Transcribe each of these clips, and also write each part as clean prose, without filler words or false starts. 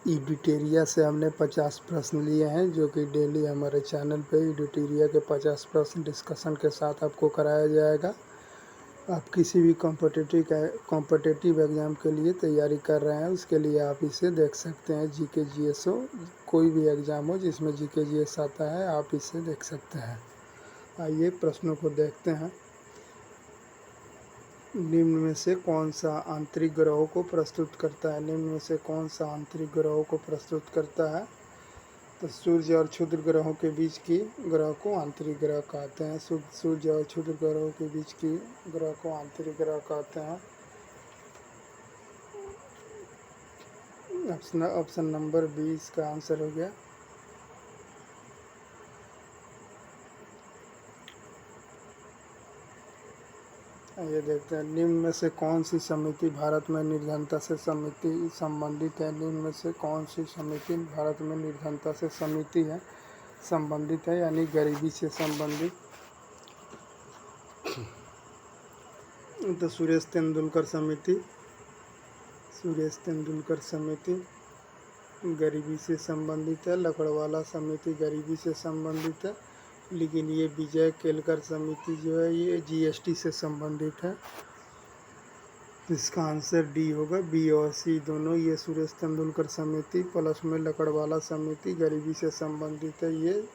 एडिटेरिया से हमने 50 प्रश्न लिए हैं, जो कि डेली हमारे चैनल पे एडिटेरिया के 50 प्रश्न डिस्कशन के साथ आपको कराया जाएगा। आप किसी भी कॉम्पिटिटिव एग्ज़ाम के लिए तैयारी कर रहे हैं, उसके लिए आप इसे देख सकते हैं। जीके जीएस हो, कोई भी एग्ज़ाम हो जिसमें जीके जीएस आता है, आप इसे देख सकते हैं। आइए प्रश्नों को देखते हैं। निम्न में से कौन सा आंतरिक ग्रहों को प्रस्तुत करता है? निम्न में से कौन सा आंतरिक ग्रहों को प्रस्तुत करता है? तो सूर्य और क्षुद्र ग्रहों के बीच की ग्रह को आंतरिक ग्रह कहते हैं। सूर्य और क्षुद्र ग्रहों के बीच की ग्रह को आंतरिक ग्रह कहते हैं। ऑप्शन नंबर 20 का आंसर हो गया। ये देखते हैं, निम्न में से कौन सी समिति भारत में निर्धनता से संबंधित है? निम्न में से कौन सी समिति भारत में निर्धनता से संबंधित है, यानी गरीबी से संबंधित? तो सुरेश तेंदुलकर समिति गरीबी से संबंधित है। लकड़वाला समिति गरीबी से संबंधित है, लेकिन ये विजय केलकर समिति जो है ये जीएसटी से संबंधित है। इसका आंसर डी होगा। बी और सी दोनों, ये सुरेश तेंदुलकर समिति प्लस में लकड़वाला समिति गरीबी से संबंधित है। ये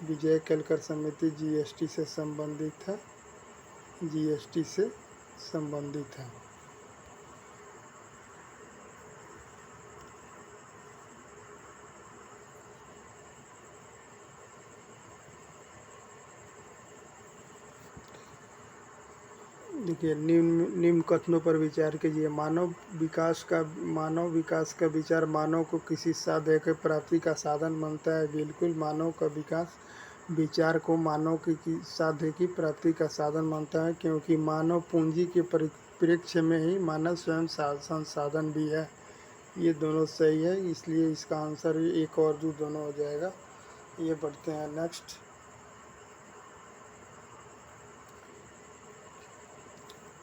विजय केलकर समिति जीएसटी से संबंधित है। देखिए, निम्न कथनों पर विचार कीजिए। मानव विकास का विचार मानव को किसी साध्य के प्राप्ति का साधन मानता है। बिल्कुल, मानव का विकास विचार को मानव की साध्य की प्राप्ति का साधन मानता है, क्योंकि मानव पूंजी के परिप्रेक्ष्य में ही मानव स्वयं संसाधन भी है। ये दोनों सही है, इसलिए इसका आंसर 1 और 2 दोनों हो जाएगा। ये पढ़ते हैं नेक्स्ट।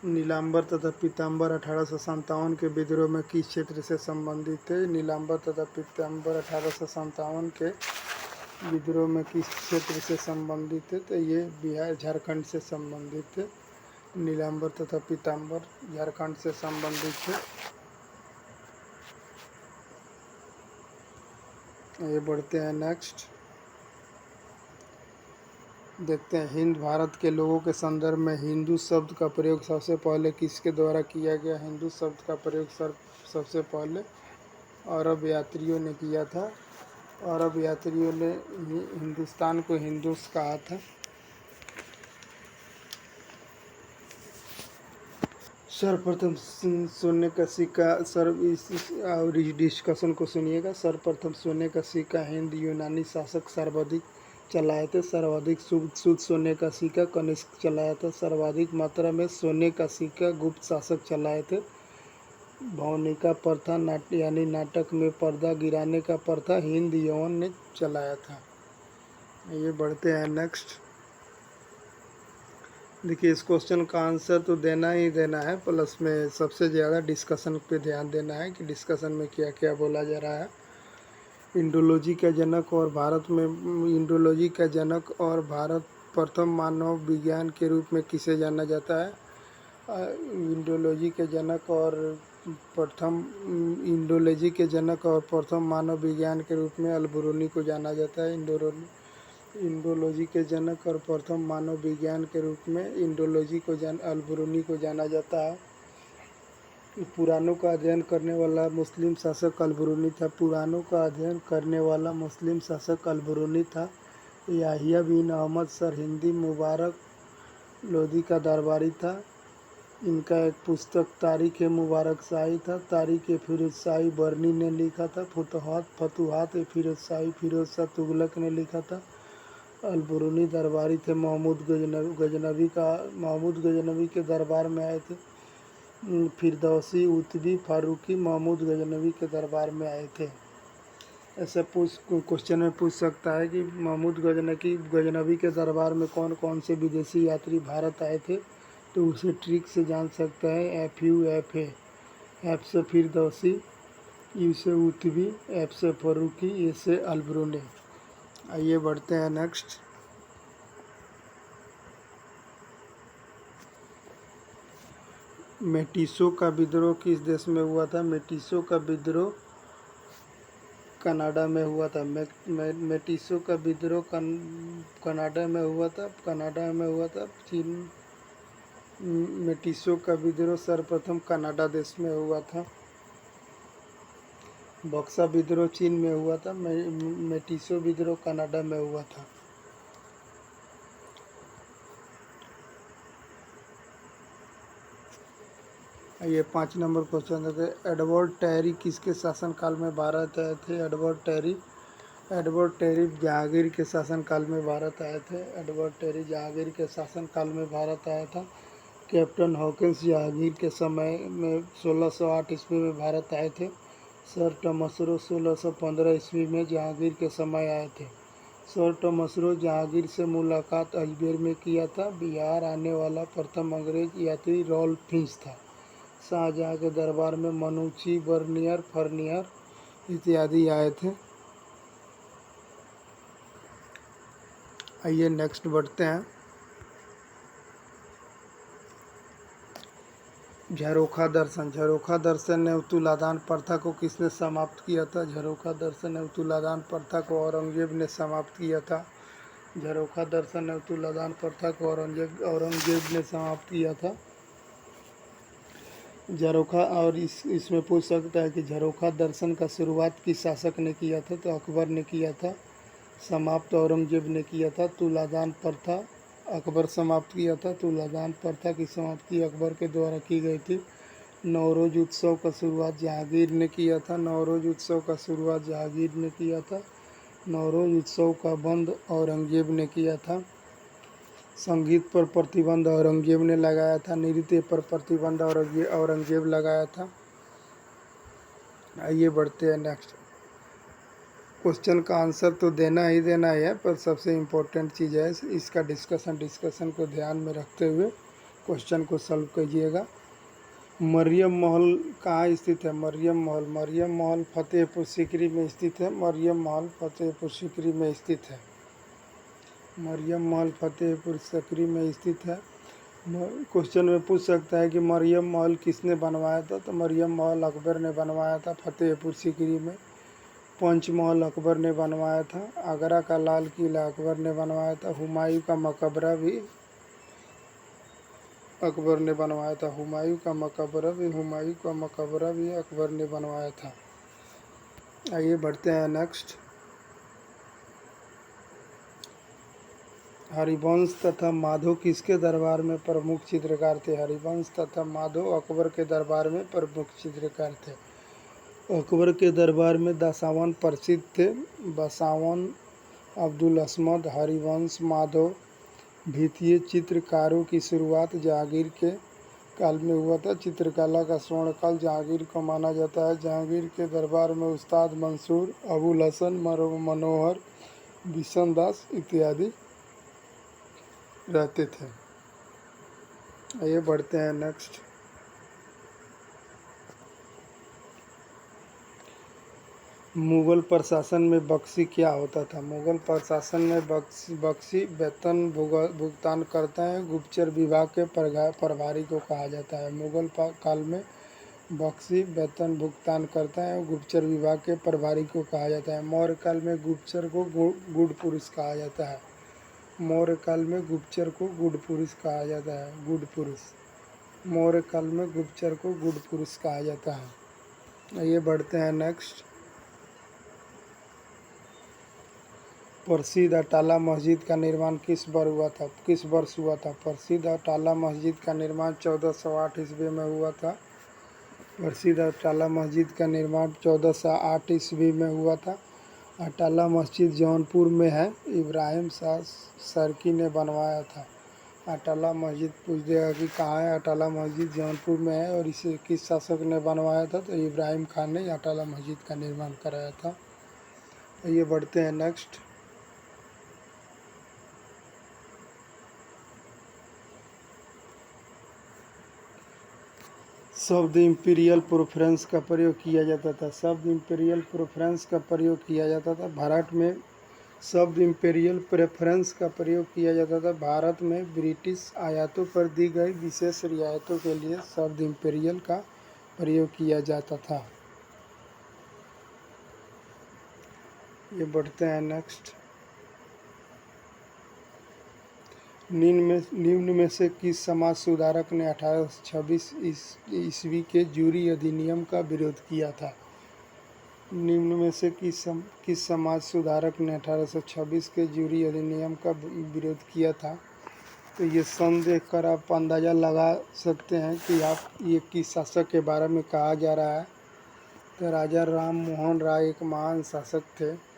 नीलांबर तथा पीताम्बर 1857 के विद्रोह में किस क्षेत्र से संबंधित थे? नीलांबर तथा पीताम्बर 1857 के विद्रोह में किस क्षेत्र से संबंधित थे? तो ये बिहार झारखंड से संबंधित थे। नीलांबर तथा पीताम्बर झारखंड से संबंधित थे। ये बढ़ते हैं नेक्स्ट। देखते हैं, हिंद भारत के लोगों के संदर्भ में हिंदू शब्द का प्रयोग सबसे पहले किसके द्वारा किया गया? हिंदू शब्द का प्रयोग सबसे पहले अरब यात्रियों ने किया था। अरब यात्रियों ने हिंदुस्तान को हिंदूस कहा था। सर्वप्रथम सोने का सिक्का और इस डिस्कशन को सुनिएगा। सर्वप्रथम सोने का सिक्का हिंद यूनानी शासक सर्वाधिक चलाए थे। सर्वाधिक शुद्ध सोने का सिक्का कनिष्क चलाया था। सर्वाधिक मात्रा में सोने का सिक्का गुप्त शासक चलाए थे। भवनिका प्रथा यानी नाटक में पर्दा गिराने का प्रथा हिंद यवन ने चलाया था। ये बढ़ते हैं नेक्स्ट। देखिए, इस क्वेश्चन का आंसर तो देना ही देना है, प्लस में सबसे ज़्यादा डिस्कशन पे ध्यान देना है कि डिस्कशन में क्या क्या बोला जा रहा है। इंडोलॉजी का जनक और भारत प्रथम मानव विज्ञान के रूप में किसे जाना जाता है? इंडोलॉजी के जनक और प्रथम मानव विज्ञान के रूप में अल-बिरूनी को जाना जाता है। इंडोलॉजी के जनक और प्रथम मानव विज्ञान के रूप में अल-बिरूनी को जाना जाता है। पुराणों का अध्ययन करने वाला मुस्लिम शासक अल-बिरूनी था। याहिया बिन अहमद सरहिंदी मुबारक लोधी का दरबारी था। इनका एक पुस्तक तारीख़ मुबारक शाही था। तारीख़ फिरोज शाही बर्नी ने लिखा था। फतुहात फिरोज शाह तुगलक ने लिखा था। अल-बिरूनी दरबारी थे महमूद गजनवी के दरबार में आए थे। फिरदौसी उतबी फारूकी महमूद गजनवी के दरबार में आए थे। ऐसा क्वेश्चन में पूछ सकता है कि महमूद गजनवी के दरबार में कौन कौन से विदेशी यात्री भारत आए थे, तो उसे ट्रिक से जान सकता है। FUFA, एफ से फिरदौसी, यू से उतवी, एफ से फरूकी, ए से अल्ब्रूनी। आइए बढ़ते हैं नेक्स्ट। मेटिसो का विद्रोह किस देश में हुआ था? मेटिसो का विद्रोह कनाडा में हुआ था। मेटिसो का विद्रोह कनाडा में हुआ था। कनाडा में हुआ था। चीन। मेटिसो का विद्रोह सर्वप्रथम कनाडा देश में हुआ था। बक्सा विद्रोह चीन में हुआ था। मेटिसो विद्रोह कनाडा में हुआ था। ये 5 नंबर क्वेश्चन देते। एडवर्ड टेरी किसके शासनकाल में भारत आए थे? एडवर्ड टेरी जहांगीर के शासनकाल में भारत आए थे। एडवर्ड टेरी जहांगीर के शासनकाल में भारत आया था। कैप्टन हॉकिंस जहांगीर के समय में 1608 ईस्वी में भारत आए थे। सर टॉमस रो 1615 ईस्वी में जहांगीर के समय आए थे। सर टॉमस रो जहांगीर से मुलाकात अजमेर में किया था। बिहार आने वाला प्रथम अंग्रेज यात्री रॉल्फ फिंच था। शाहजहाँ के दरबार में मनुची, बर्नियर, फर्नियर इत्यादि आए थे। आइए नेक्स्ट बढ़ते हैं। झरोखा दर्शन ने तुलादान प्रथा को किसने समाप्त किया था? झरोखा दर्शन ने तुलादान प्रथा को औरंगजेब ने समाप्त किया था। झरोखा दर्शन ने तुलादान प्रथा को औरंगजेब ने समाप्त किया था। झरोखा और इसमें पूछ सकता है कि झरोखा दर्शन का शुरुआत किस शासक ने किया था? तो अकबर ने किया था। समाप्त औरंगजेब ने किया था। तुलादान प्रथा अकबर समाप्त किया था। तुलादान प्रथा की समाप्ति अकबर के द्वारा की गई थी। नवरोज उत्सव का शुरुआत जहांगीर ने किया था। नवरोज उत्सव का शुरुआत जहांगीर ने किया था। नवरोज उत्सव का बंद औरंगजेब ने किया था। संगीत पर प्रतिबंध औरंगजेब ने लगाया था। नृत्य पर प्रतिबंध औरंगजेब लगाया था। आइए बढ़ते हैं नेक्स्ट। क्वेश्चन का आंसर तो देना ही है, पर सबसे इम्पोर्टेंट चीज़ है इसका डिस्कशन को ध्यान में रखते हुए क्वेश्चन को सॉल्व कीजिएगा। मरियम महल कहाँ स्थित है? मरियम महल फतेहपुर सीकरी में स्थित है। मरियम महल फतेहपुर सीकरी में स्थित है। मरियम महल फतेहपुर सीकरी में स्थित है। क्वेश्चन में पूछ सकता है कि मरियम महल किसने बनवाया था? तो मरियम महल अकबर ने बनवाया था फतेहपुर सीकरी में। पंचमहल अकबर ने बनवाया था। आगरा का लाल किला अकबर ने बनवाया था। हुमायूं का मकबरा भी अकबर ने बनवाया था। हुमायूं का मकबरा भी अकबर ने बनवाया था। आइए बढ़ते हैं नेक्स्ट। हरिवंश तथा माधो किसके दरबार में प्रमुख चित्रकार थे? हरिवंश तथा माधो अकबर के दरबार में प्रमुख चित्रकार थे। अकबर के दरबार में दसावन प्रसिद्ध थे। बसावन, अब्दुल असमद, हरिवंश, माधव। द्वितीय चित्रकारों की शुरुआत जहांगीर के काल में हुआ था। चित्रकला का स्वर्णकाल जहांगीर को माना जाता है। जहांगीर के दरबार में उस्ताद मंसूर, अबुल हसन, मनोहर, बिशन दास इत्यादि रहते थे। आइए बढ़ते हैं नेक्स्ट। मुगल प्रशासन में बख्शी क्या होता था? मुगल प्रशासन में बख्शी वेतन भुगतान करता है। गुप्तचर विभाग के प्रभारी को कहा जाता है। मुगल काल में बख्शी वेतन भुगतान करता है। गुप्तचर विभाग के प्रभारी को कहा जाता है। मौर्य काल में गुप्तचर को गुड पुरुष कहा जाता है। मौर्य काल में गुप्तचर को गुड पुरुष कहा जाता है। गुड पुरुष। मौर्य काल में गुप्तचर को गुड पुरुष कहा जाता है। आइए बढ़ते हैं नेक्स्ट। प्रसिद्ध अटाला मस्जिद का निर्माण किस वर्ष हुआ था? प्रसिद्ध अटाला मस्जिद का निर्माण 1408 ईस्वी में हुआ था। प्रसिद्ध अटाला मस्जिद का निर्माण 1408 ईस्वी में हुआ था। अटाला मस्जिद जौनपुर में है। इब्राहिम शाह सरकी ने बनवाया था। अटाला मस्जिद पूछ देगा कि कहाँ है? अटाला मस्जिद जौनपुर में है। और इसे किस शासक ने बनवाया था? तो इब्राहिम खान ने अटाला मस्जिद का निर्माण कराया था। ये बढ़ते हैं नेक्स्ट। शब्द इम्पीरियल प्रेफरेंस का प्रयोग किया जाता था। शब्द इम्पीरियल प्रेफरेंस का प्रयोग किया जाता था भारत में। शब्द इम्पीरियल प्रेफरेंस का प्रयोग किया जाता था भारत में ब्रिटिश आयातों पर दी गई विशेष रियायतों के लिए शब्द इम्पीरियल का प्रयोग किया जाता था। ये बढ़ते हैं नेक्स्ट। निम्न में से किस समाज सुधारक ने 1826 ईस्वी के जूरी अधिनियम का विरोध किया था? निम्न में से किस समाज सुधारक ने 1826 के जूरी अधिनियम का विरोध किया था? तो ये सन देख कर आप अंदाज़ा लगा सकते हैं कि आप ये किस शासक के बारे में कहा जा रहा है। तो राजा राम मोहन राय एक महान शासक थे।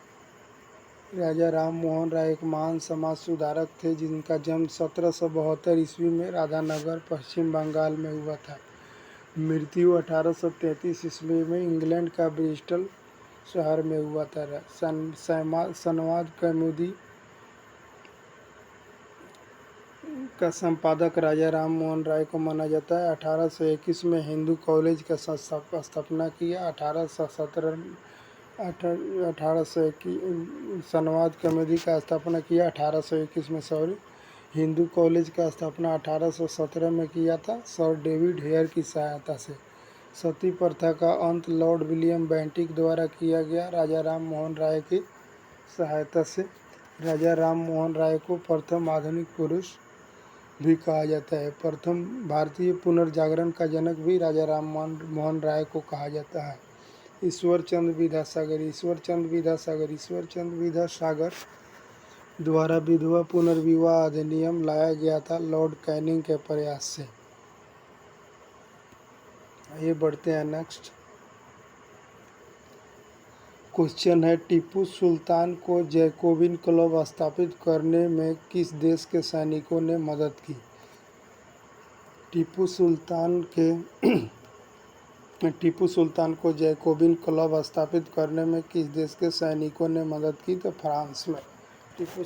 राजा राम मोहन राय एक महान समाज सुधारक थे जिनका जन्म 1772 ईस्वी में राधानगर पश्चिम बंगाल में हुआ था। मृत्यु 1833 ईस्वी में इंग्लैंड का ब्रिस्टल शहर में हुआ था। संवाद कौमुदी का संपादक राजा राम मोहन राय को माना जाता है। 1821 में हिंदू कॉलेज का स्थापना किया। 1821 संवाद कौमुदी का स्थापना किया 1821 में हिंदू कॉलेज का स्थापना 1817 में किया था सर डेविड हेयर की सहायता से। सती प्रथा का अंत लॉर्ड विलियम बेंटिक द्वारा किया गया राजा राम मोहन राय की सहायता से। राजा राम मोहन राय को प्रथम आधुनिक पुरुष भी कहा जाता है। प्रथम भारतीय पुनर्जागरण का जनक भी राजा राम मोहन राय को कहा जाता है। ईश्वरचंद विद्यासागर द्वारा विधवा पुनर्विवाह अधिनियम लाया गया था लॉर्ड कैनिंग के प्रयास से। आइए बढ़ते हैं नेक्स्ट। क्वेश्चन है टीपू सुल्तान को जैकोबिन क्लब स्थापित करने में किस देश के सैनिकों ने मदद की? टीपू सुल्तान को जैकोबिन क्लब स्थापित करने में किस देश के सैनिकों ने मदद की? तो फ्रांस में। टीपू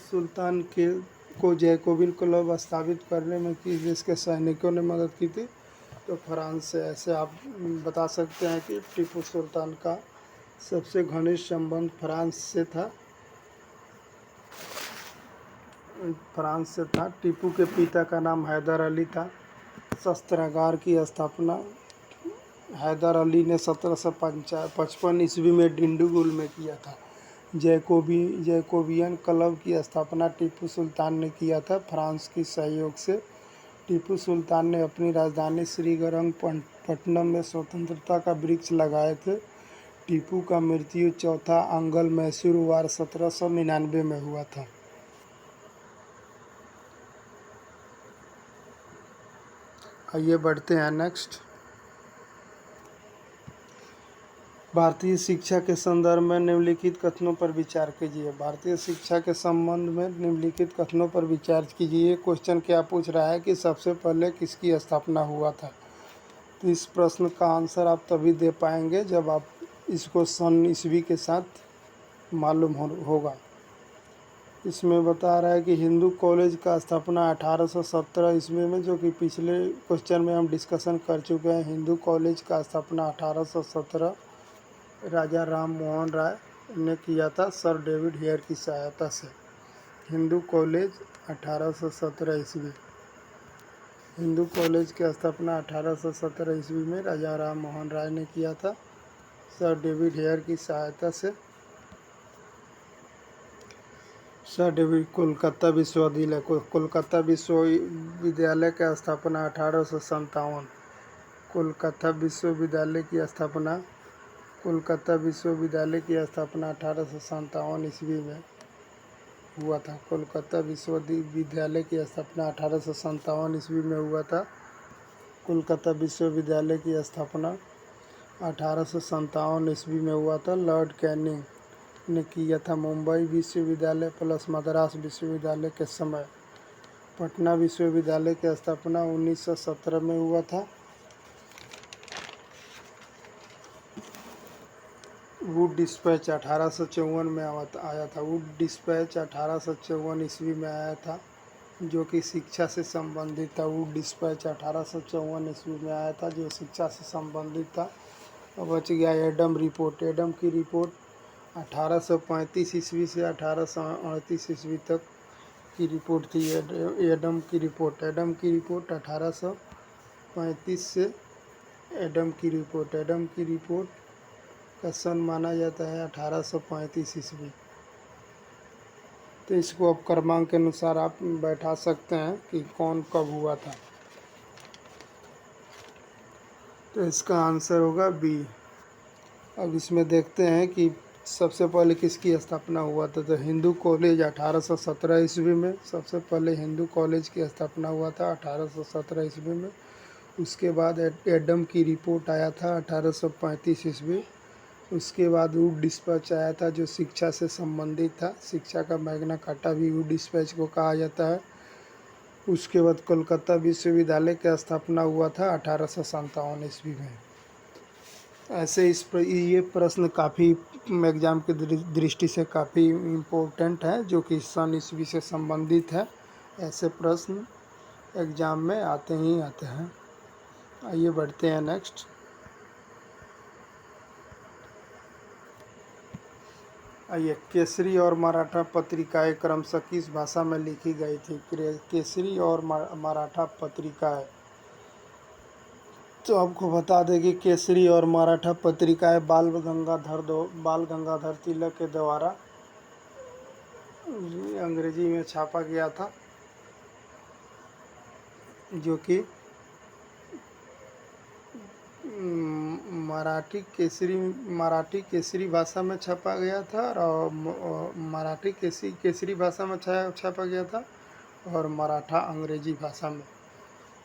सुल्तान को जैकोबिन क्लब स्थापित करने में किस देश के सैनिकों ने मदद की थी? तो फ्रांस से। ऐसे आप बता सकते हैं कि टीपू सुल्तान का सबसे घनिष्ठ संबंध फ्रांस से था। टीपू के पिता का नाम हैदर अली था। शस्त्रागार की स्थापना हैदर अली ने 1755 ईस्वी में डिंडीगुल में किया था। जैकोबियन क्लब की स्थापना टीपू सुल्तान ने किया था फ्रांस की सहयोग से। टीपू सुल्तान ने अपनी राजधानी श्रीरंगपट्टनम में स्वतंत्रता का वृक्ष लगाए थे। टीपू का मृत्यु चौथा अंगल मैसूर वार 1799 में हुआ था। आइए बढ़ते हैं नेक्स्ट। भारतीय शिक्षा के संदर्भ में निम्नलिखित कथनों पर विचार कीजिए। भारतीय शिक्षा के संबंध में निम्नलिखित कथनों पर विचार कीजिए। क्वेश्चन क्या पूछ रहा है कि सबसे पहले किसकी स्थापना हुआ था? तो इस प्रश्न का आंसर आप तभी दे पाएंगे जब आप इसको सन ईस्वी के साथ मालूम होगा। इसमें बता रहा है कि हिंदू कॉलेज का स्थापना 1817 ईस्वी में, जो कि पिछले क्वेश्चन में हम डिस्कशन कर चुके हैं। हिंदू कॉलेज का स्थापना 1817 राजा राम मोहन राय ने किया था सर डेविड हेयर की सहायता से। हिंदू कॉलेज 1817 ईस्वी। हिंदू कॉलेज की स्थापना 1817 ईस्वी में राजा राम मोहन राय ने किया था सर डेविड हेयर की सहायता से। सर डेविड कोलकाता विश्वविद्यालय की स्थापना 1857। कोलकाता विश्वविद्यालय की स्थापना 1857 ईस्वी में हुआ था। कोलकाता विश्वविद्यालय की स्थापना 1857 ईस्वी में हुआ था। कोलकाता विश्वविद्यालय की स्थापना 1857 ईस्वी में हुआ था। लॉर्ड कैनिंग ने किया था। मुंबई विश्वविद्यालय प्लस मद्रास विश्वविद्यालय के समय। पटना विश्वविद्यालय की स्थापना 1917 में हुआ था। वुड डिस्पैच 1854 में आया था। वुड डिस्पैच 1854 ईस्वी में आया था। जो कि शिक्षा से संबंधित था। वुड डिस्पैच 1854 ईस्वी में आया था, जो शिक्षा से संबंधित था। अब बच गया एडम रिपोर्ट। एडम की रिपोर्ट 1835 ईस्वी से 1838 ईस्वी तक की रिपोर्ट थी। एडम की रिपोर्ट 1835 से एडम की रिपोर्ट का सन माना जाता है 1835 ईस्वी। तो इसको अब क्रमांक के अनुसार आप बैठा सकते हैं कि कौन कब हुआ था। तो इसका आंसर होगा बी। अब इसमें देखते हैं कि सबसे पहले किसकी स्थापना हुआ था। तो हिंदू कॉलेज 1817 ईस्वी में, सबसे पहले हिंदू कॉलेज की स्थापना हुआ था 1817 ईस्वी में। उसके बाद एडम की रिपोर्ट आया था 1835 ईस्वी। उसके बाद वुड डिस्पैच आया था, जो शिक्षा से संबंधित था। शिक्षा का मैग्ना कार्टा भी वुड डिस्पैच को कहा जाता है। उसके बाद कोलकाता विश्वविद्यालय की स्थापना हुआ था 1857 ईस्वी में। ऐसे ये प्रश्न काफ़ी एग्ज़ाम की दृष्टि से काफ़ी इम्पोर्टेंट है, जो कि सन ईस्वी से संबंधित है। ऐसे प्रश्न एग्ज़ाम में आते ही आते हैं। आइए बढ़ते हैं नेक्स्ट। आइए, केसरी और मराठा पत्रिकाएं क्रमशः किस भाषा में लिखी गई थी। केसरी और मराठा पत्रिकाएं, तो आपको बता दें कि केसरी और मराठा पत्रिकाएं बाल गंगाधर तिलक के द्वारा अंग्रेजी में छापा गया था, जो कि मराठी केसरी भाषा में छपा गया था, और मराठी केसरी भाषा में छापा गया था, और मराठा अंग्रेजी भाषा में।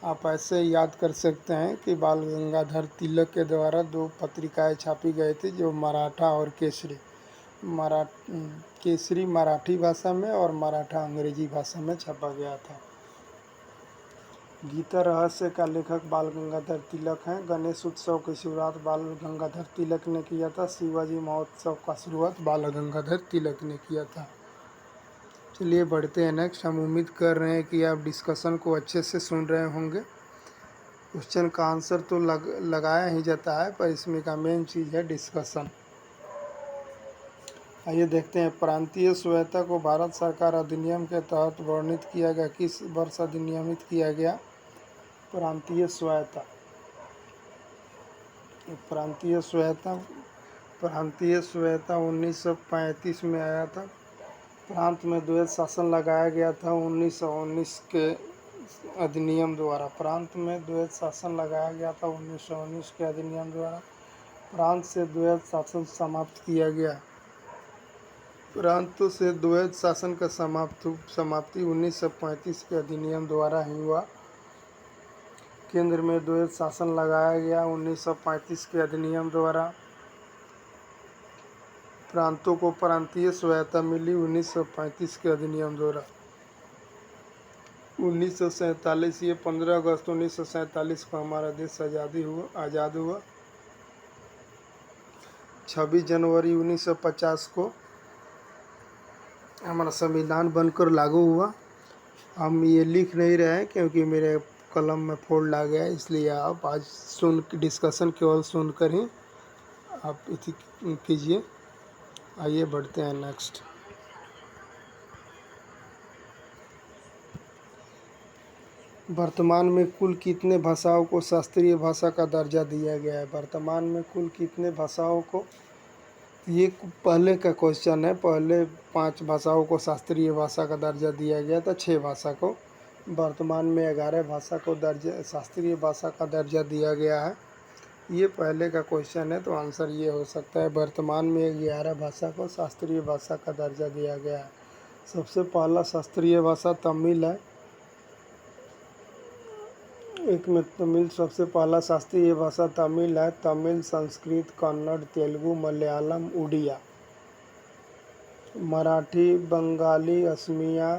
आप ऐसे याद कर सकते हैं कि बाल गंगाधर तिलक के द्वारा 2 पत्रिकाएं छापी गई थी, जो मराठा और केसरी। केसरी मराठी भाषा में और मराठा अंग्रेजी भाषा में छपा गया था। गीता रहस्य का लेखक बाल गंगाधर तिलक हैं। गणेश उत्सव की शुरुआत बाल गंगाधर तिलक ने किया था। शिवाजी महोत्सव का शुरुआत बाल गंगाधर तिलक ने किया था। चलिए बढ़ते हैं नेक्स्ट। हम उम्मीद कर रहे हैं कि आप डिस्कशन को अच्छे से सुन रहे होंगे। क्वेश्चन का आंसर तो लगाया ही जाता है, पर इसमें का मेन चीज़ है डिस्कशन। आइए देखते हैं, प्रांतीय स्वायत्तता को भारत सरकार अधिनियम के तहत वर्णित किया गया। किस वर्ष अधिनियमित किया गया प्रांतीय स्वायत्तता। प्रांतीय स्वायत्तता 1935 में आया था। प्रांत में द्वैध शासन लगाया गया था 1919 के अधिनियम द्वारा। प्रांत में द्वैध शासन लगाया गया था 1919 के अधिनियम द्वारा। प्रांत से द्वैध शासन समाप्त किया गया। प्रांतों से द्वैध शासन का समाप्ति 1935 के अधिनियम द्वारा ही हुआ। केंद्र में द्वैध शासन लगाया गया 1935 के अधिनियम द्वारा। प्रांतों को प्रांतीय स्वायत्तता मिली 1935 के अधिनियम द्वारा। 1947, ये 15 अगस्त 1947 को हमारा देश आज़ाद हुआ। 26 जनवरी 1950 को हमारा संविधान बनकर लागू हुआ। हम ये लिख नहीं रहे हैं क्योंकि मेरे कलम में फोल्ड आ गया है, इसलिए आप आज डिस्कशन केवल सुनकर ही आप कीजिए। आइए बढ़ते हैं नेक्स्ट। वर्तमान में कुल कितने भाषाओं को शास्त्रीय भाषा का दर्जा दिया गया है। वर्तमान में कुल कितने भाषाओं को, ये पहले का क्वेश्चन है। पहले 5 भाषाओं को शास्त्रीय भाषा का दर्जा दिया गया था, 6 भाषा को। वर्तमान में 11 भाषा को शास्त्रीय भाषा का दर्जा दिया गया है। ये पहले का क्वेश्चन है, तो आंसर ये हो सकता है, वर्तमान में 11 भाषा को शास्त्रीय भाषा का दर्जा दिया गया है। सबसे पहला शास्त्रीय भाषा तमिल है। एक में तमिल सबसे पहला शास्त्रीय भाषा तमिल है। तमिल, संस्कृत, कन्नड़, तेलुगु, मलयालम, उड़िया, मराठी, बंगाली, असमिया,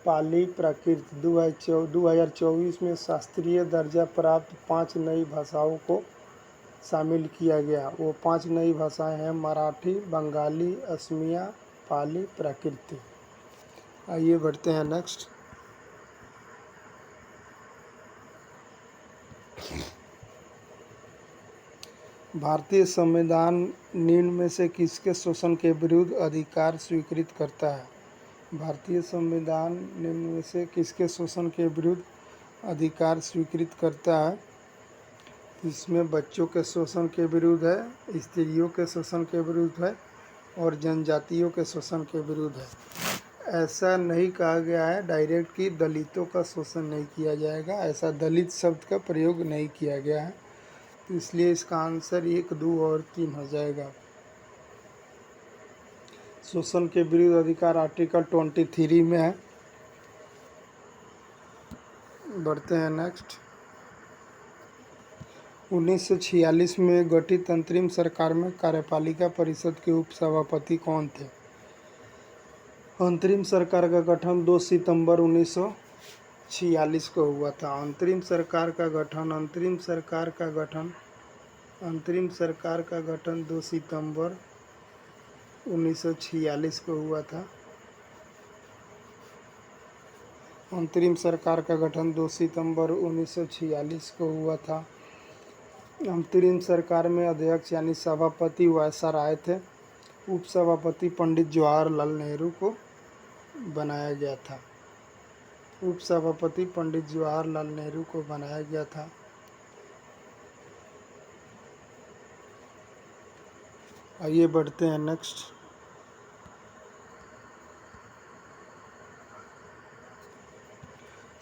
पाली, प्राकृत। 2024 में शास्त्रीय दर्जा प्राप्त 5 नई भाषाओं को शामिल किया गया। वो 5 नई भाषाएं हैं मराठी, बंगाली, असमिया, पाली, प्राकृत। आइए बढ़ते हैं नेक्स्ट। भारतीय संविधान निम्न में से किसके शोषण के विरुद्ध अधिकार स्वीकृत करता है? भारतीय संविधान निम्न में से किसके शोषण के विरुद्ध अधिकार स्वीकृत करता है? इसमें बच्चों के शोषण के विरुद्ध है, स्त्रियों के शोषण के विरुद्ध है और जनजातियों के शोषण के विरुद्ध है। ऐसा नहीं कहा गया है डायरेक्ट कि दलितों का शोषण नहीं किया जाएगा, ऐसा दलित शब्द का प्रयोग नहीं किया गया है, तो इसलिए इसका आंसर 1, 2 और 3 हो जाएगा। शोषण के विरुद्ध अधिकार आर्टिकल 23 में है। बढ़ते हैं नेक्स्ट। 1946 में गठित अंतरिम सरकार में कार्यपालिका परिषद के उपसभापति कौन थे? अंतरिम सरकार का गठन 2 सितंबर 1946 को हुआ था। अंतरिम सरकार का गठन 2 सितंबर 1946 को हुआ था। अंतरिम सरकार का गठन 2 सितंबर 1946 को हुआ था। अंतरिम सरकार में अध्यक्ष यानी सभापति वायसराय आए थे। उपसभापति पंडित जवाहरलाल नेहरू को बनाया गया था। उपसभापति पंडित जवाहरलाल नेहरू को बनाया गया था। आइए बढ़ते हैं नेक्स्ट।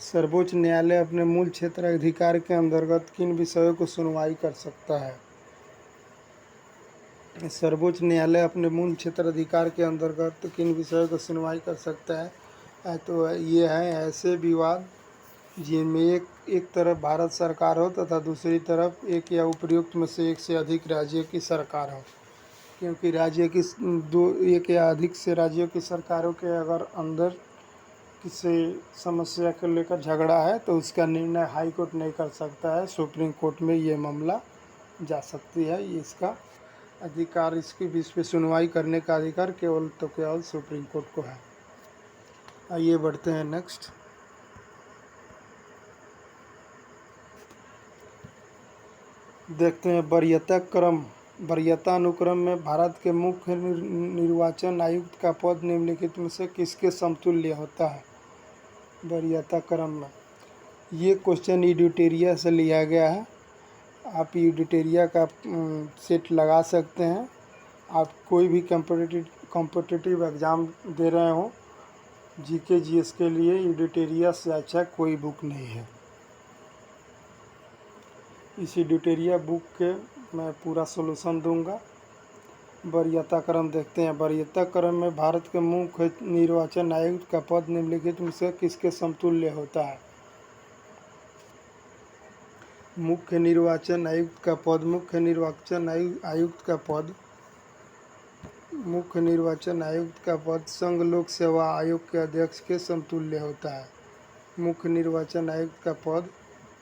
सर्वोच्च न्यायालय अपने मूल क्षेत्र अधिकार के अंतर्गत किन विषयों को सुनवाई कर सकता है? सर्वोच्च न्यायालय अपने मूल क्षेत्र अधिकार के अंतर्गत किन विषयों को सुनवाई कर सकता है? तो ये है ऐसे विवाद जिनमें एक तरफ भारत सरकार हो तथा दूसरी तरफ एक या उपयुक्त में से एक से अधिक राज्य की सरकार हो। क्योंकि एक या अधिक से राज्यों की सरकारों के अगर अंदर किसी समस्या को लेकर झगड़ा है तो उसका निर्णय हाई कोर्ट नहीं कर सकता है, सुप्रीम कोर्ट में ये मामला जा सकती है। ये इसका अधिकार, इसकी बीच पे सुनवाई करने का अधिकार केवल सुप्रीम कोर्ट को है। आइए बढ़ते हैं नेक्स्ट। देखते हैं वरीयता अनुक्रम में भारत के मुख्य निर्वाचन आयुक्त का पद निम्नलिखित में से किसके समतुल्य होता है? वरीयता क्रम में ये क्वेश्चन एडिटोरिया से लिया गया है। आप एडिटोरिया का सेट लगा सकते हैं। आप कोई भी कॉम्पिटिटिव एग्ज़ाम दे रहे हो, जीके जीएस के लिए एडिटोरिया से अच्छा कोई बुक नहीं है। इस एडिटोरिया बुक के मैं पूरा सॉल्यूशन दूंगा। वरीयता क्रम देखते हैं। वरीयता क्रम में भारत के मुख्य निर्वाचन आयुक्त का पद निम्नलिखित में से किसके समतुल्य होता है? मुख्य निर्वाचन आयुक्त का पद संघ लोक सेवा आयोग के अध्यक्ष के समतुल्य होता है। मुख्य निर्वाचन आयुक्त का पद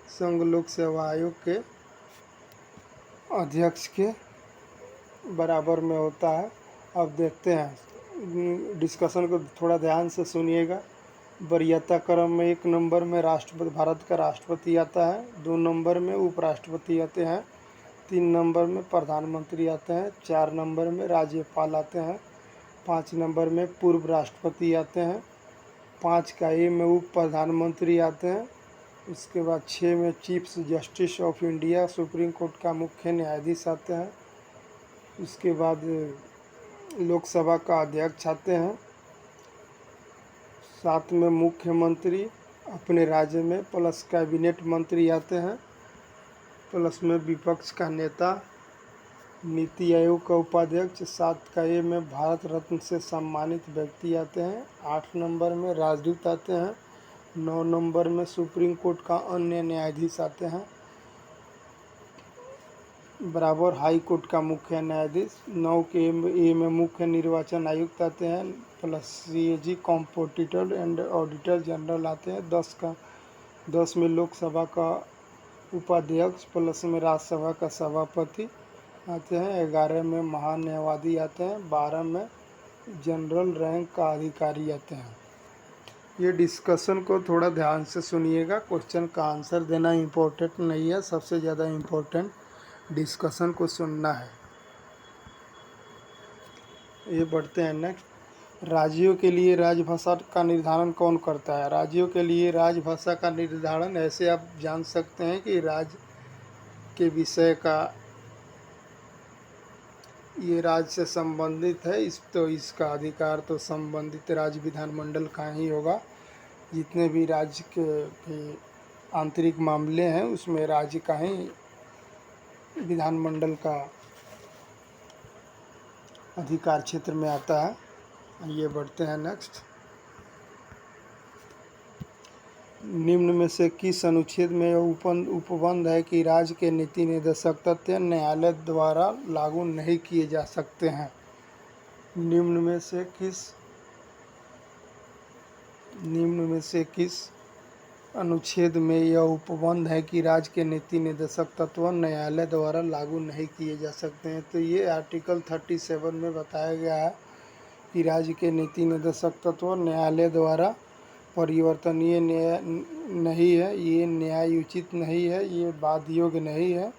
संघ लोक सेवा आयोग के अध्यक्ष के बराबर में होता है। अब देखते हैं, डिस्कशन को थोड़ा ध्यान से सुनिएगा। वरीयता क्रम में 1 नंबर में भारत का राष्ट्रपति आता है, 2 नंबर में उपराष्ट्रपति आते हैं, 3 नंबर में प्रधानमंत्री आते हैं, 4 नंबर में राज्यपाल आते हैं, 5 नंबर में पूर्व राष्ट्रपति आते हैं, 5 का ए में उप प्रधानमंत्री आते हैं। उसके बाद 6 में chief justice of India supreme court का मुख्य न्यायाधीश आते हैं। उसके बाद लोकसभा का अध्यक्ष आते हैं। 7 में मुख्यमंत्री अपने राज्य में प्लस कैबिनेट मंत्री आते हैं, प्लस में विपक्ष का नेता, नीति आयोग का उपाध्यक्ष। 7 का ए में भारत रत्न से सम्मानित व्यक्ति आते हैं। 8 नंबर में राजदूत आते हैं। 9 नंबर में सुप्रीम कोर्ट का अन्य न्यायाधीश आते हैं, बराबर हाई कोर्ट का मुख्य न्यायाधीश। 9 के ए में मुख्य निर्वाचन आयुक्त आते हैं, plus CAG competitor and auditor general आते हैं। 10 में लोकसभा का उपाध्यक्ष, प्लस में राज्यसभा का सभापति आते हैं। 11 में महान्यायवादी आते हैं। 12 में जनरल रैंक का अधिकारी आते हैं। ये डिस्कशन को थोड़ा ध्यान से सुनिएगा, क्वेश्चन का आंसर देना इम्पोर्टेंट नहीं है, सबसे ज़्यादा इम्पोर्टेंट डिस्कशन को सुनना है। ये बढ़ते हैं नेक्स्ट। राज्यों के लिए राजभाषा का निर्धारण कौन करता है? राज्यों के लिए राजभाषा का निर्धारण ऐसे आप जान सकते हैं कि राज्य के विषय का, ये राज्य से संबंधित है, इसका अधिकार तो संबंधित राज्य विधानमंडल का ही होगा। जितने भी राज्य के भी आंतरिक मामले हैं उसमें राज्य का ही विधानमंडल का अधिकार क्षेत्र में आता है। ये बढ़ते हैं नेक्स्ट। निम्न में से किस अनुच्छेद में उपबंध है कि राज्य के नीति निर्देशक तथ्य न्यायालय द्वारा लागू नहीं किए जा सकते हैं? निम्न में से किस अनुच्छेद में यह उपबंध है कि राज्य के नीति निर्देशक तत्व न्यायालय द्वारा लागू नहीं किए जा सकते हैं? तो ये आर्टिकल 37 में बताया गया है कि राज्य के नीति निर्देशक तत्व न्यायालय द्वारा परिवर्तनीय नहीं है, ये न्यायोचित नहीं है, ये बाध्य योग्य नहीं है।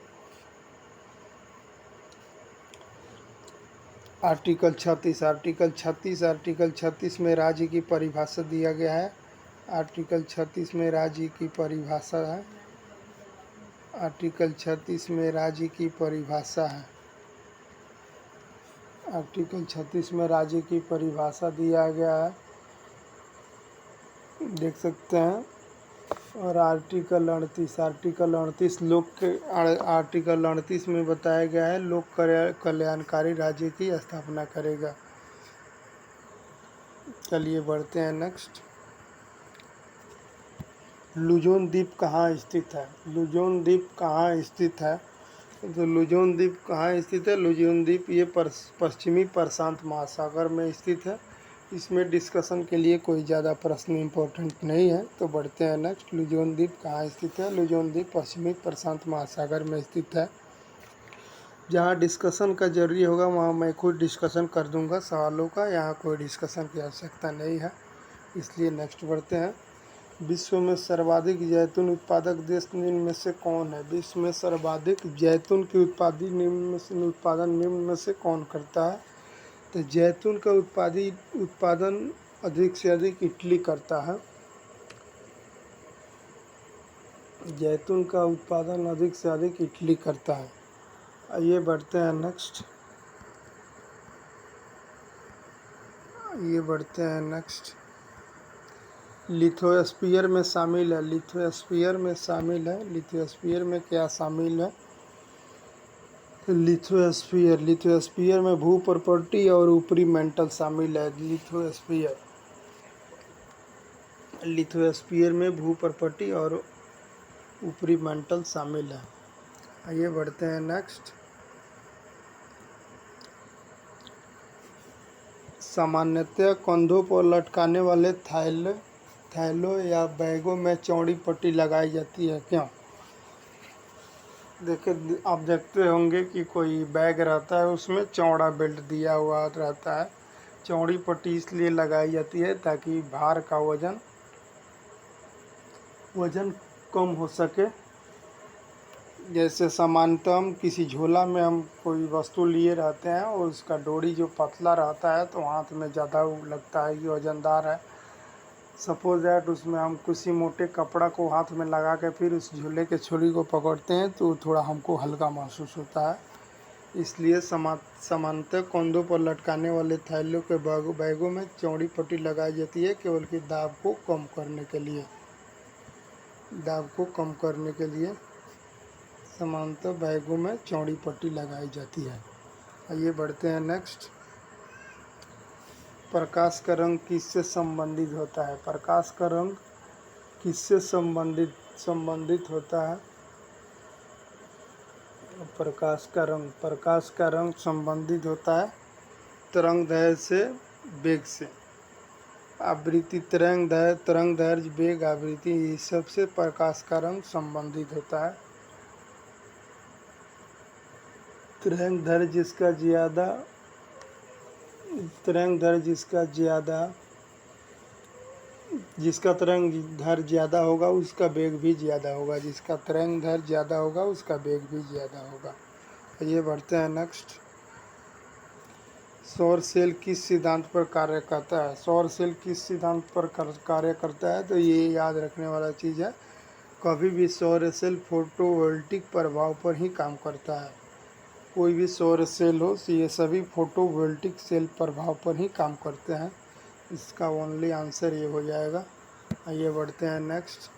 आर्टिकल 36 में राज्य की परिभाषा दिया गया है। आर्टिकल 36 में राज्य की परिभाषा है। आर्टिकल 36 में राज्य की परिभाषा है। आर्टिकल 36 में राज्य की परिभाषा दिया गया है, देख सकते हैं। और आर्टिकल 38 आर्टिकल 38 में बताया गया है लोक कल्याणकारी राज्य की स्थापना करेगा। चलिए बढ़ते हैं नेक्स्ट। लुजोन द्वीप कहाँ स्थित है? लुजोन द्वीप कहाँ स्थित है? तो लुजोन द्वीप कहाँ स्थित है? लुजोन द्वीप ये पश्चिमी प्रशांत महासागर में स्थित है। इसमें डिस्कशन के लिए कोई ज़्यादा प्रश्न इम्पोर्टेंट नहीं है। तो बढ़ते हैं नेक्स्ट। लुजोन द्वीप कहाँ स्थित है? लुजोन द्वीप पश्चिमी प्रशांत महासागर में स्थित है। जहाँ डिस्कशन का जरूरी होगा वहाँ मैं खुद डिस्कशन कर दूंगा सवालों का, यहाँ कोई डिस्कशन की आवश्यकता नहीं है, इसलिए नेक्स्ट बढ़ते हैं। विश्व में सर्वाधिक जैतून उत्पादक देश निम्न में से कौन है? विश्व में सर्वाधिक जैतून की उत्पादन निम्न में से कौन करता है? तो जैतून का उत्पादन अधिक से अधिक इटली करता है। जैतून का उत्पादन अधिक से अधिक इटली करता है। आइए बढ़ते हैं नेक्स्ट। लिथोस्फीयर में शामिल है। लिथोस्फीयर में क्या शामिल है? लिथोस्फीयर में भू प्रॉपर्टी और ऊपरी मेंटल शामिल है। लिथोस्फीयर में भू प्रॉपर्टी और ऊपरी मेंटल शामिल है। आइए बढ़ते हैं नेक्स्ट। सामान्यतः कंधों पर लटकाने वाले थैलों या बैगों में चौड़ी पट्टी लगाई जाती है, क्यों? देखिए, आप देखते होंगे कि कोई बैग रहता है उसमें चौड़ा बेल्ट दिया हुआ रहता है। चौड़ी पट्टी इसलिए लगाई जाती है ताकि भार का वजन कम हो सके। जैसे सामान्यतः हम किसी झोला में हम कोई वस्तु लिए रहते हैं और उसका डोरी जो पतला रहता है तो हाथ में ज़्यादा लगता है कि वजनदार है। सपोज दैट उसमें हम किसी मोटे कपड़ा को हाथ में लगा के फिर उस झोले के छोरी को पकड़ते हैं तो थोड़ा हमको हल्का महसूस होता है। इसलिए सामान्यतः कंधों पर लटकाने वाले थैलों के बैगों में चौड़ी पट्टी लगाई जाती है, केवल कि दाब को कम करने के लिए सामान्यतः बैगों में चौड़ी पट्टी लगाई जाती है। आइए बढ़ते हैं नेक्स्ट। प्रकाश का रंग किससे संबंधित होता है? प्रकाश का रंग किससे संबंधित होता है? प्रकाश का रंग संबंधित होता है तरंगदैर्घ्य से, वेग से। आवृत्ति, तरंगदैर्घ्य, वेग, आवृत्ति, इस सबसे प्रकाश का रंग संबंधित होता है। तरंगदैर्घ्य जिसका ज़्यादा जिसका तरंग दैर्घ्य ज़्यादा होगा उसका वेग भी ज़्यादा होगा, जिसका तरंग दैर्घ्य ज़्यादा होगा उसका वेग भी ज़्यादा होगा। ये बढ़ते हैं नेक्स्ट। सौर सेल किस सिद्धांत पर कार्य करता है? सौर सेल किस सिद्धांत पर कार्य करता है? तो ये याद रखने वाला चीज़ है, कभी भी सौर सेल फोटोवोल्टिक प्रभाव पर ही काम करता है। कोई भी सौर सेल हो, ये सभी फोटोवोल्टिक सेल प्रभाव पर ही काम करते हैं। इसका ओनली आंसर ये हो जाएगा। आइए बढ़ते हैं नेक्स्ट।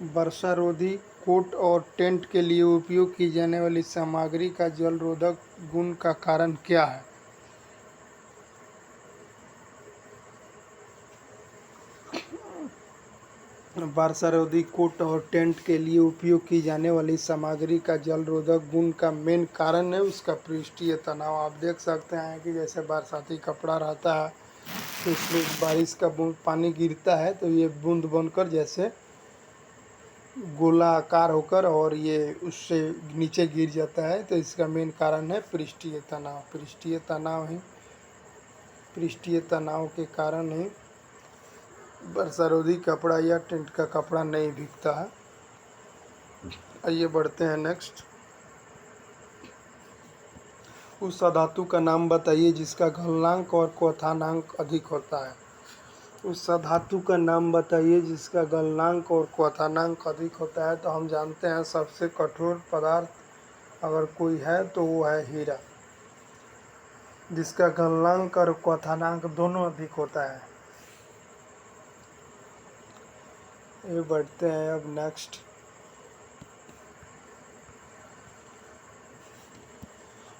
वर्षारोधी कोट और टेंट के लिए उपयोग की जाने वाली सामग्री का जल रोधक गुण का कारण क्या है? वर्षारोधी कोट और टेंट के लिए उपयोग की जाने वाली सामग्री का जल रोधक गुण का मेन कारण है उसका पृष्ठीय तनाव। आप देख सकते हैं कि जैसे बरसाती कपड़ा रहता है तो इसमें बारिश का बूंद पानी गिरता है तो ये बूंद बनकर जैसे गोलाकार होकर और ये उससे नीचे गिर जाता है, तो इसका मेन कारण है पृष्ठीय तनाव। पृष्ठीय तनाव के कारण ही वर्षारोधी कपड़ा या टेंट का कपड़ा नहीं भीगता है। आइए बढ़ते हैं नेक्स्ट। उस धातु का नाम बताइए जिसका गलनांक और क्वथनांक अधिक होता है। उस धातु का नाम बताइए जिसका गलनांक और क्वथनांक अधिक होता है। तो हम जानते हैं सबसे कठोर पदार्थ अगर कोई है तो वो है हीरा, जिसका गलनांक और क्वथनांक दोनों अधिक होता है। ये बढ़ते हैं अब नेक्स्ट।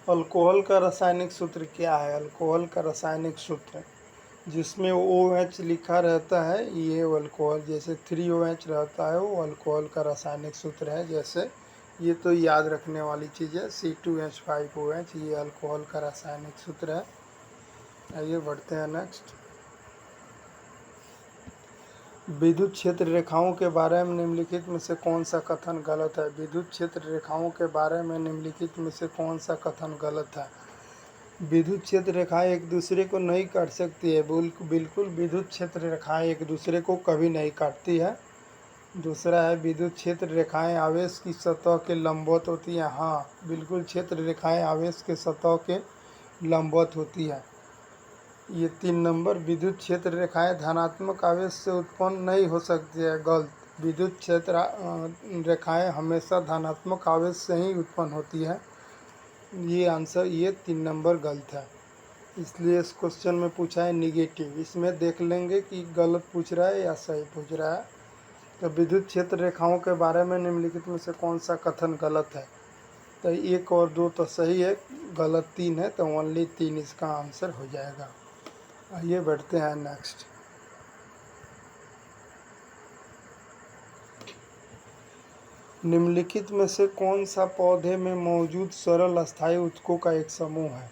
अल्कोहल का रासायनिक सूत्र क्या है? अल्कोहल का रासायनिक सूत्र जिसमें OH लिखा रहता है ये अल्कोहल, जैसे 3OH रहता है वो अल्कोहल का रासायनिक सूत्र है। जैसे ये तो याद रखने वाली चीज़ है, C2H5OH ये अल्कोहल का रासायनिक सूत्र है। आइए बढ़ते हैं नेक्स्ट। विद्युत क्षेत्र रेखाओं के बारे में निम्नलिखित में से कौन सा कथन गलत है? विद्युत क्षेत्र रेखाओं के बारे में निम्नलिखित में से कौन सा कथन गलत है? विद्युत क्षेत्र रेखाएं एक दूसरे को नहीं काट सकती है। बिल्कुल विद्युत क्षेत्र रेखाएं एक दूसरे को कभी नहीं काटती है। दूसरा है विद्युत क्षेत्र रेखाएं आवेश की सतह के लंबवत होती हैं। हाँ, बिल्कुल क्षेत्र रेखाएं आवेश के सतह के लंबवत होती है। ये 3 नंबर। विद्युत क्षेत्र रेखाएं धनात्मक आवेश से उत्पन्न नहीं हो सकती है। गलत। विद्युत क्षेत्र रेखाएं हमेशा धनात्मक आवेश से ही उत्पन्न होती है। ये आंसर, ये 3 नंबर गलत है। इसलिए इस क्वेश्चन में पूछा है निगेटिव। इसमें देख लेंगे कि गलत पूछ रहा है या सही पूछ रहा है। तो विद्युत क्षेत्र रेखाओं के बारे में निम्नलिखित में से कौन सा कथन गलत है? तो 1 और 2 तो सही है, गलत 3 है, तो ओनली 3 इसका आंसर हो जाएगा। आइए बढ़ते हैं नेक्स्ट। निम्नलिखित में से कौन सा पौधे में मौजूद सरल अस्थायी ऊतकों का एक समूह है?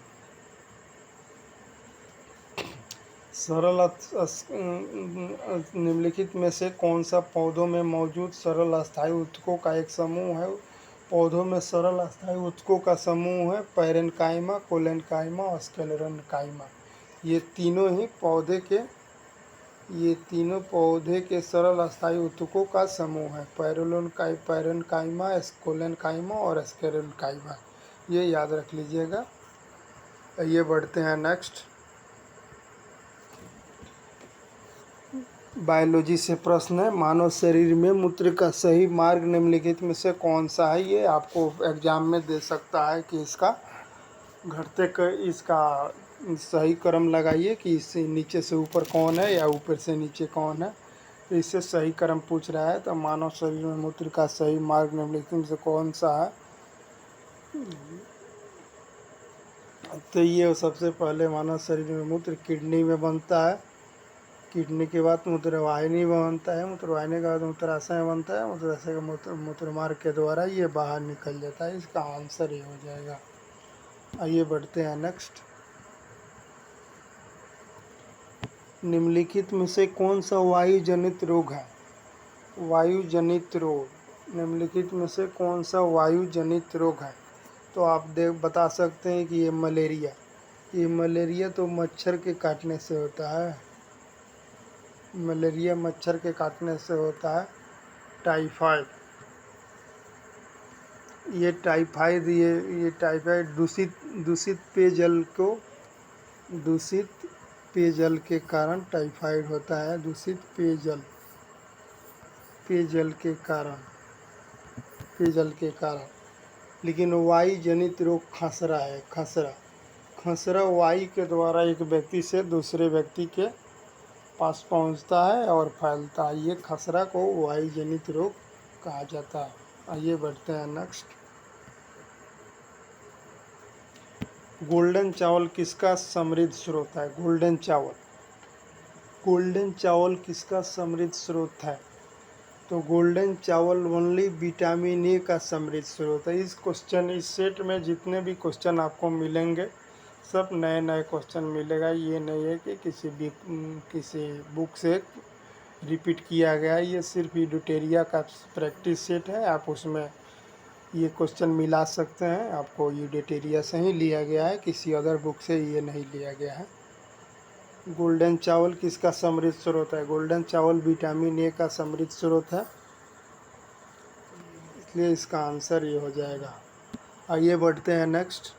निम्नलिखित में से कौन सा पौधों में मौजूद सरल अस्थायी ऊतकों का एक समूह है? पौधों में सरल अस्थायी ऊतकों का समूह है पैरेन्काइमा, कोलेन्काइमा और स्क्लेरेन्काइमा। ये तीनों पौधे के सरल अस्थायी ऊतकों का समूह है। पैरेन्काइमा, कोलेन्काइमा और स्क्लेरेन्काइमा। ये याद रख लीजिएगा। ये बढ़ते हैं नेक्स्ट। बायोलॉजी से प्रश्न है, मानव शरीर में मूत्र का सही मार्ग निम्नलिखित में से कौन सा है? ये आपको एग्जाम में दे सकता है कि इसका इसका सही क्रम लगाइए कि इससे नीचे से ऊपर कौन है या ऊपर से नीचे कौन है। तो इससे सही क्रम पूछ रहा है। तो मानव शरीर में मूत्र का सही मार्ग निम्नलिखित में से कौन सा है? तो ये सबसे पहले मानव शरीर में मूत्र किडनी में बनता है। किडनी के बाद मूत्रवाहिनी में बनता है। मूत्रवाहिनी के बाद मूत्राशय में बनता है। मूत्राशय के मूत्रमार्ग के द्वारा ये बाहर निकल जाता है। इसका आंसर ये हो जाएगा। आइए बढ़ते हैं नेक्स्ट। निम्नलिखित में से कौन सा वायु जनित रोग है? वायु जनित रोग। निम्नलिखित में से कौन सा वायु जनित रोग है? तो आप बता सकते हैं कि ये मलेरिया। ये मलेरिया तो मच्छर के काटने से होता है, मलेरिया मच्छर के काटने से होता है। टाइफाइड, ये टाइफाइड दूषित पेयजल दूषित पेयजल के कारण टाइफाइड होता है। दूषित पेयजल के कारण। लेकिन वायु जनित रोग खसरा है। खसरा वायु के द्वारा एक व्यक्ति से दूसरे व्यक्ति के पास पहुंचता है और फैलता है। ये खसरा को वायु जनित रोग कहा जाता है। आइए बढ़ते हैं नेक्स्ट। गोल्डन चावल किसका समृद्ध स्रोत है? गोल्डन चावल किसका समृद्ध स्रोत है? तो गोल्डन चावल ओनली विटामिन ए का समृद्ध स्रोत है। इस सेट में जितने भी क्वेश्चन आपको मिलेंगे सब नए क्वेश्चन मिलेगा। ये नहीं है कि किसी बुक से रिपीट किया गया है। ये सिर्फ यूडिटेरिया का प्रैक्टिस सेट है। आप उसमें ये क्वेश्चन मिला सकते हैं। आपको यूडिटेरिया से ही लिया गया है, किसी अदर बुक से ये नहीं लिया गया है। गोल्डन चावल किसका समृद्ध स्रोत है? गोल्डन चावल विटामिन ए का समृद्ध स्रोत है, इसलिए इसका आंसर ये हो जाएगा। आइए बढ़ते हैं नेक्स्ट।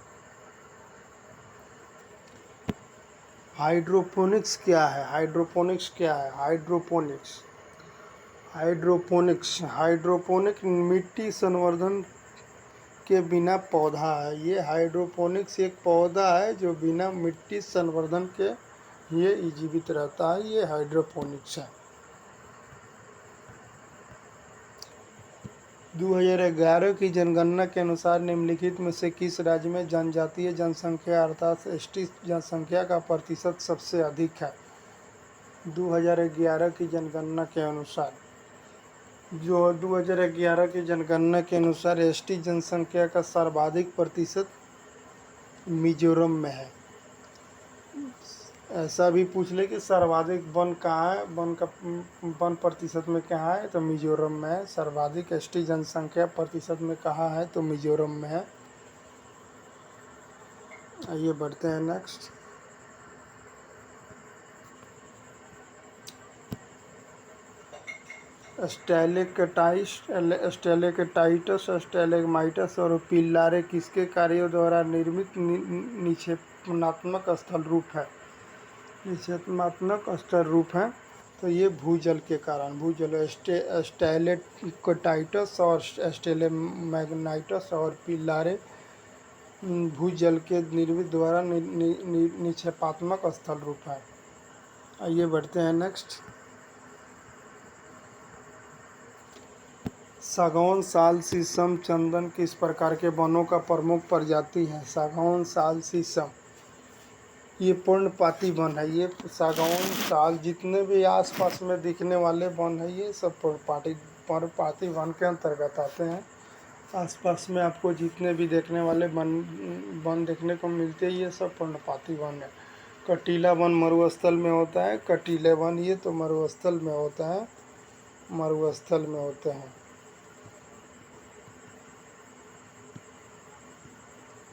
हाइड्रोपोनिक्स क्या है? हाइड्रोपोनिक मिट्टी संवर्धन के बिना पौधा है। ये हाइड्रोपोनिक्स एक पौधा है जो बिना मिट्टी संवर्धन के ये जीवित रहता है। ये हाइड्रोपोनिक्स है। 2011 की जनगणना के अनुसार निम्नलिखित में से किस राज्य में जनजातीय जनसंख्या अर्थात एसटी जनसंख्या का प्रतिशत सबसे अधिक है? 2011 की जनगणना के अनुसार 2011 की जनगणना के अनुसार एसटी जनसंख्या का सर्वाधिक प्रतिशत मिजोरम में है। ऐसा भी पूछ ले कि सर्वाधिक वन कहाँ है, वन प्रतिशत में कहाँ है, तो मिजोरम में है। सर्वाधिक एसटी जनसंख्या प्रतिशत में कहाँ है, तो मिजोरम में है। आइए बढ़ते हैं नेक्स्ट। स्टैलेक्टाइटस, स्टैलेग्माइटस और पिल्लारे किसके कार्यों द्वारा निर्मित निक्षेपणात्मक स्थल रूप है? निक्षेपणात्मक स्थल रूप है, तो ये भूजल के कारण। भूजल स्टैलेक्टाइटस और स्टैलेग्माइटस और पिल्लारे भूजल के निर्मित द्वारा निक्षेपात्मक स्थल रूप है। आइए बढ़ते हैं नेक्स्ट। सागौन, साल, शीशम, चंदन किस प्रकार के वनों का प्रमुख प्रजाति है? सागौन, साल, शीशम ये पर्णपाती वन है। ये सागौन, साल जितने भी आसपास में दिखने वाले वन है ये सब पर्णपाती वन के अंतर्गत आते हैं। आसपास में आपको जितने भी देखने वाले वन देखने को मिलते हैं ये सब पर्णपाती वन है। कटीला वन मरुस्थल में होता है। कटीले वन ये तो मरुस्थल में होता है, मरुस्थल में होते हैं।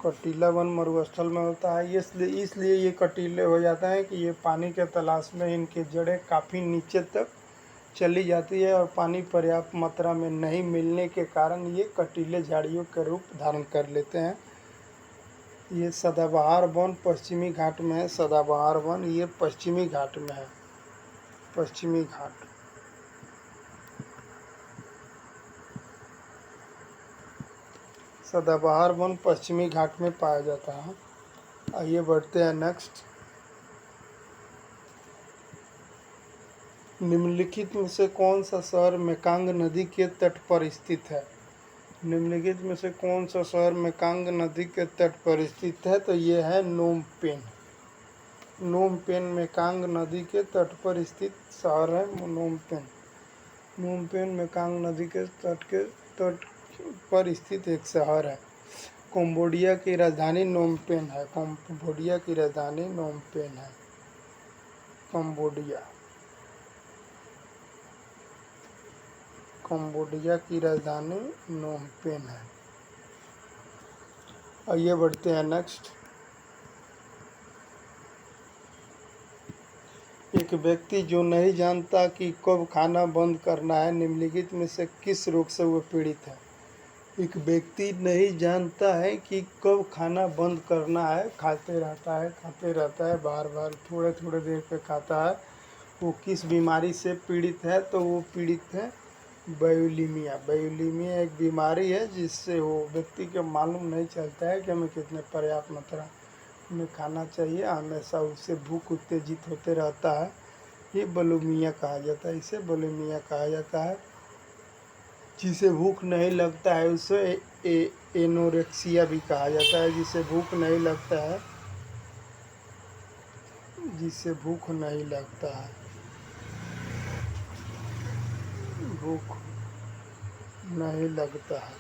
कटीला वन मरुस्थल में होता है, इसलिए ये कटीले हो जाता है कि ये पानी के तलाश में इनकी जड़ें काफ़ी नीचे तक चली जाती है और पानी पर्याप्त मात्रा में नहीं मिलने के कारण ये कटीले झाड़ियों के रूप धारण कर लेते हैं। ये सदाबहार वन पश्चिमी घाट में है। सदाबहार वन ये पश्चिमी घाट में है, पश्चिमी घाट। सदाबहार वन पश्चिमी घाट में पाया जाता है। आइए बढ़ते हैं नेक्स्ट। निम्नलिखित में से कौन सा शहर मेकांग नदी के तट पर स्थित है? निम्नलिखित में से कौन सा शहर मेकांग नदी के तट पर स्थित है? तो ये है नोमपेन। नोमपेन मेकांग नदी के तट पर स्थित शहर है नोमपेन। नोमपेन मेकांग नदी के तट पर स्थित एक शहर है। कंबोडिया की राजधानी नोमपेन है। कंबोडिया की राजधानी नोमपेन है। कंबोडिया की राजधानी नोमपेन है। आइए बढ़ते हैं नेक्स्ट। एक व्यक्ति जो नहीं जानता कि कब खाना बंद करना है, निम्नलिखित में से किस रोग से वो पीड़ित है। एक व्यक्ति नहीं जानता है कि कब खाना बंद करना है, खाते रहता है, बार बार थोड़े थोड़े देर पे खाता है। वो किस बीमारी से पीड़ित है? तो वो पीड़ित है बायोलीमिया। बायोलीमिया एक बीमारी है जिससे वो व्यक्ति को मालूम नहीं चलता है कि हमें कितने पर्याप्त मात्रा में खाना चाहिए, हमेशा उससे भूख उत्तेजित होते रहता है। ये बुलिमिया कहा जाता है, इसे बुलिमिया कहा जाता है। जिसे भूख नहीं लगता है उसे एनोरेक्सिया भी कहा जाता है। जिसे भूख नहीं लगता है, जिसे भूख नहीं लगता है, भूख नहीं लगता है,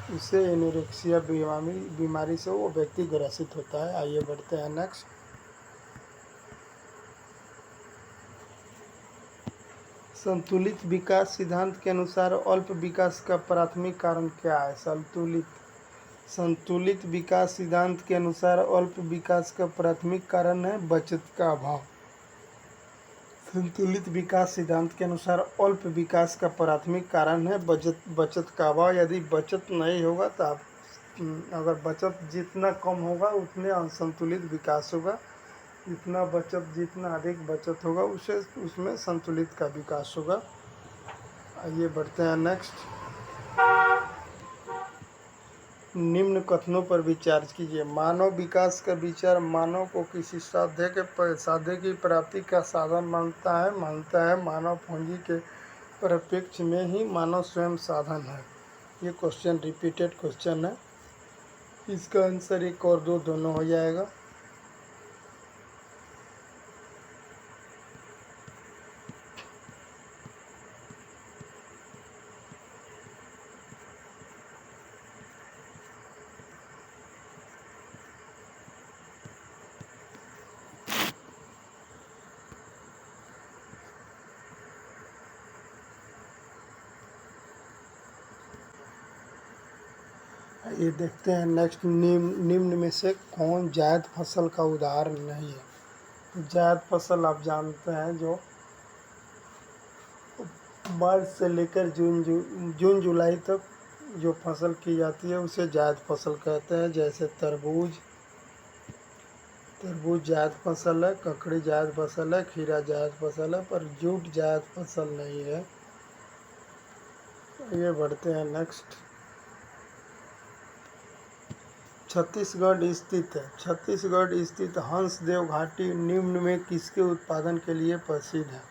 उसे एनोरेक्सिया बीमारी से वो व्यक्ति ग्रसित होता है। आइए बढ़ते हैं नेक्स्ट। संतुलित विकास सिद्धांत के अनुसार अल्प विकास का प्राथमिक कारण क्या है? संतुलित विकास सिद्धांत के अनुसार अल्प विकास का प्राथमिक कारण है बचत का अभाव। संतुलित विकास सिद्धांत के अनुसार अल्प विकास का प्राथमिक कारण है बचत का अभाव। यदि बचत नहीं होगा तो आप अगर बचत जितना कम होगा उतने असंतुलित विकास होगा। जितना अधिक बचत होगा उसमें संतुलित का विकास होगा। आइए बढ़ते हैं नेक्स्ट। निम्न कथनों पर विचार कीजिए। मानव विकास का विचार मानव को किसी साध्य की प्राप्ति का साधन मानता है। मानव पूंजी के परिप्रेक्ष्य में ही मानव स्वयं साधन है। ये क्वेश्चन रिपीटेड क्वेश्चन है, इसका आंसर 1 और 2 दोनों हो जाएगा। ये देखते हैं नेक्स्ट। निम्न में से कौन जायद फसल का उदाहरण नहीं है? जायद फसल आप जानते हैं जो मार्च से लेकर जून जुलाई तक जो फसल की जाती है उसे जायद फसल कहते हैं। जैसे तरबूज जायद फसल है, ककड़ी जायद फसल है, खीरा जायद फसल है, पर जूट जायद फसल नहीं है। ये बढ़ते हैं नेक्स्ट। छत्तीसगढ़ स्थित हंसदेव घाटी निम्न में किसके उत्पादन के लिए प्रसिद्ध है?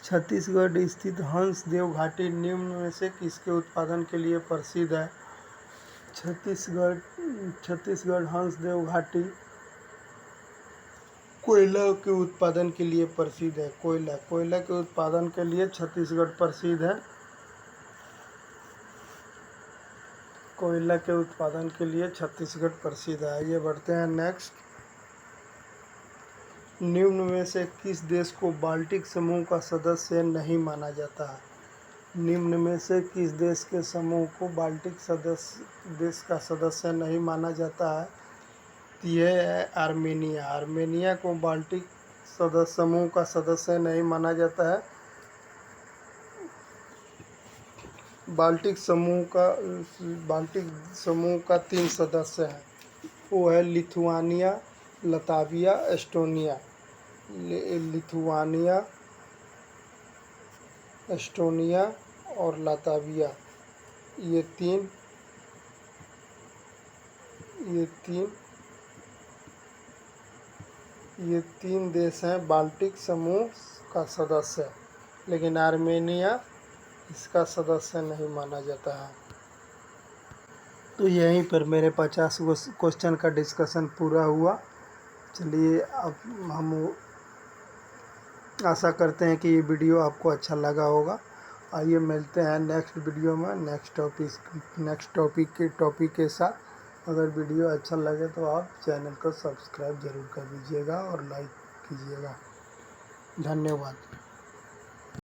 छत्तीसगढ़ स्थित हंसदेव घाटी निम्न में से किसके उत्पादन के लिए प्रसिद्ध है? छत्तीसगढ़ हंसदेव घाटी कोयला के उत्पादन के लिए प्रसिद्ध है। कोयला के उत्पादन के लिए छत्तीसगढ़ प्रसिद्ध है। कोयला के उत्पादन के लिए छत्तीसगढ़ प्रसिद्ध है। आइए बढ़ते हैं नेक्स्ट। निम्न में से किस देश को बाल्टिक समूह का सदस्य नहीं माना जाता है? निम्न में से किस देश के समूह को बाल्टिक देश का सदस्य नहीं माना जाता है? यह है आर्मेनिया। आर्मेनिया को बाल्टिक समूह का सदस्य नहीं माना जाता है। बाल्टिक समूह का 3 सदस्य हैं। वो है Lithuania, Latvia, Estonia. Lithuania, Estonia और लाताविया, ये तीन देश हैं बाल्टिक समूह का सदस्य, लेकिन आर्मेनिया इसका सदस्य नहीं माना जाता है। तो यहीं पर मेरे 50 क्वेश्चन का डिस्कशन पूरा हुआ। चलिए, अब हम आशा करते हैं कि ये वीडियो आपको अच्छा लगा होगा। आइए मिलते हैं नेक्स्ट वीडियो में नेक्स्ट टॉपिक के साथ। अगर वीडियो अच्छा लगे तो आप चैनल को सब्सक्राइब ज़रूर कर दीजिएगा और लाइक कीजिएगा। धन्यवाद।